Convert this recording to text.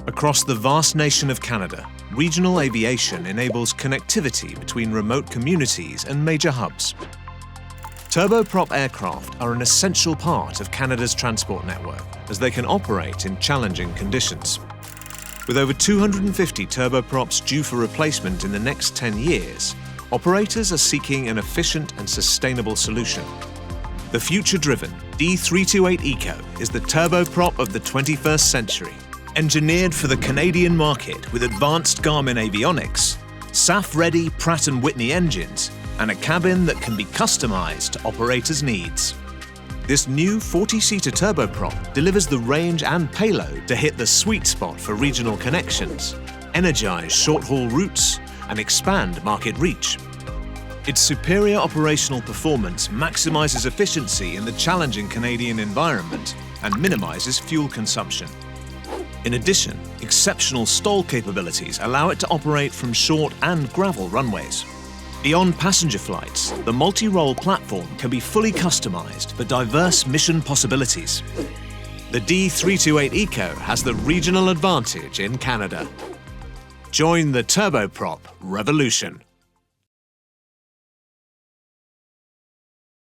Across the vast nation of Canada, regional aviation enables connectivity between remote communities and major hubs. Turboprop aircraft are an essential part of Canada's transport network, as they can operate in challenging conditions. With over 250 turboprops due for replacement in the next 10 years, operators are seeking an efficient and sustainable solution. The future-driven D328 Eco is the turboprop of the 21st century, engineered for the Canadian market with advanced Garmin avionics, SAF-ready Pratt & Whitney engines, and a cabin that can be customized to operators' needs. This new 40-seater turboprop delivers the range and payload to hit the sweet spot for regional connections, energize short-haul routes, and expand market reach. Its superior operational performance maximizes efficiency in the challenging Canadian environment and minimizes fuel consumption. In addition, exceptional STOL capabilities allow it to operate from short and gravel runways. Beyond passenger flights, the multi-role platform can be fully customized for diverse mission possibilities. The D328 Eco has the regional advantage in Canada. Join the turboprop revolution.